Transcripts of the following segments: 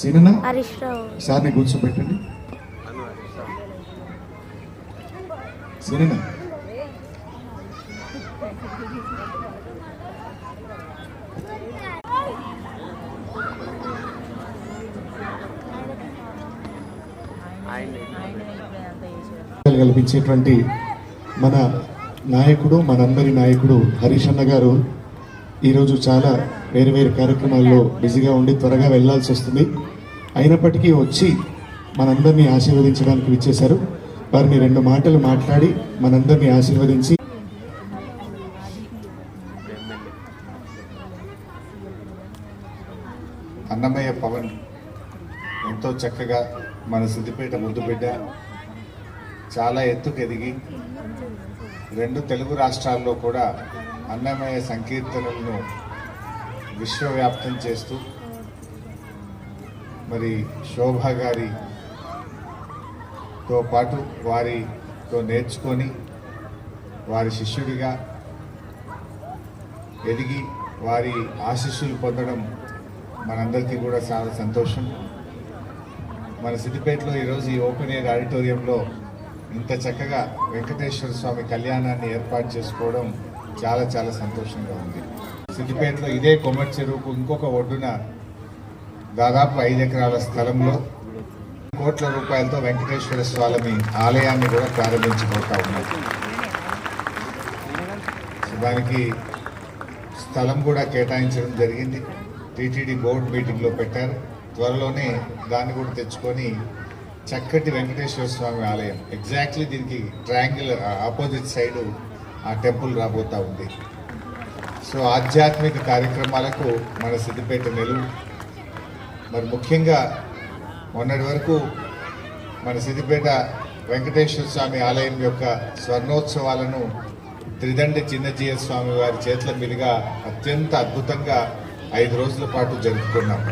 సీనన్న సార్ని కూర్చోబెట్టండి. సీనన్న కల్పించేటువంటి మన నాయకుడు, మనందరి నాయకుడు హరీష్ అన్న గారు ఈరోజు చాలా వేరు వేరు కార్యక్రమాల్లో బిజీగా ఉండి త్వరగా వెళ్లాల్సి వస్తుంది. అయినప్పటికీ వచ్చి మనందరినీ ఆశీర్వదించడానికి విచ్చేశారు. వారిని 2 మాటలు మాట్లాడి మనందరినీ ఆశీర్వదించి అన్నమయ్య పవన్ ఎంతో చక్కగా మన సిద్దిపేట ముద్దుబిడ్డ చాలా ఎత్తుకు ఎదిగి 2 తెలుగు రాష్ట్రాల్లో కూడా అన్నమయ్య సంకీర్తనలను విశ్వవ్యాప్తం చేస్తూ మరి శోభా గారితో పాటు వారితో నేర్చుకొని వారి శిష్యుడిగా ఎదిగి వారి ఆశీస్సులు పొందడం మనందరికీ కూడా చాలా సంతోషం. మన సిద్దిపేటలో ఈరోజు ఈ ఓపెన్ ఎయిర్ ఆడిటోరియంలో ఇంత చక్కగా వెంకటేశ్వర స్వామి కళ్యాణాన్ని ఏర్పాటు చేసుకోవడం చాలా చాలా సంతోషంగా ఉంది. సిద్దిపేటలో ఇదే కొమ్మటి చెరువుకు ఇంకొక ఒడ్డున దాదాపు 5 ఎకరాల స్థలంలో కోట్ల రూపాయలతో వెంకటేశ్వర స్వామి ఆలయాన్ని కూడా ప్రారంభించబోతా ఉన్నారు. దానికి స్థలం కూడా కేటాయించడం జరిగింది. టీటీడీ బోర్డు మీటింగ్లో పెట్టారు. త్వరలోనే దాన్ని కూడా తెచ్చుకొని చక్కటి వెంకటేశ్వర స్వామి ఆలయం ఎగ్జాక్ట్లీ దీనికి ట్రయాంగిల్ ఆపోజిట్ సైడు ఆ టెంపుల్ రాబోతూ ఉంది. సో ఆధ్యాత్మిక కార్యక్రమాలకు మన సిద్దిపేట నిలువు. మరి ముఖ్యంగా మొన్నటి వరకు మన సిద్దిపేట వెంకటేశ్వర స్వామి ఆలయం యొక్క స్వర్ణోత్సవాలను త్రిదండి చిన్నజీయ స్వామి వారి చేతుల మీదుగా అత్యంత అద్భుతంగా 5 రోజుల పాటు జరుపుకున్నాం.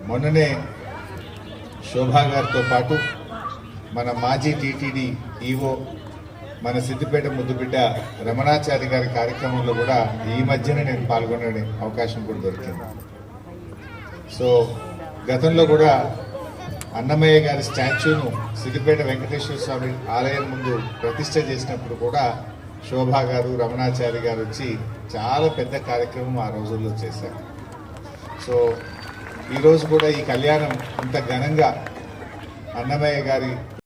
మొన్ననే శోభా గారితో పాటు మన మాజీ టీటీడీ ఈవో మన సిద్దిపేట ముద్దుబిడ్డ రమణాచారి గారి కార్యక్రమంలో కూడా ఈ మధ్యనే నేను పాల్గొనే అవకాశం కూడా దొరికింది. సో గతంలో కూడా అన్నమయ్య గారి స్టాచ్యూను సిద్దిపేట వెంకటేశ్వర స్వామి ఆలయం ముందు ప్రతిష్ట చేసినప్పుడు కూడా శోభా గారు, రమణాచారి గారు వచ్చి చాలా పెద్ద కార్యక్రమం ఆ రోజుల్లో చేశారు. సో ఈరోజు కూడా ఈ కళ్యాణం ఇంత ఘనంగా అన్నమయ్య గారి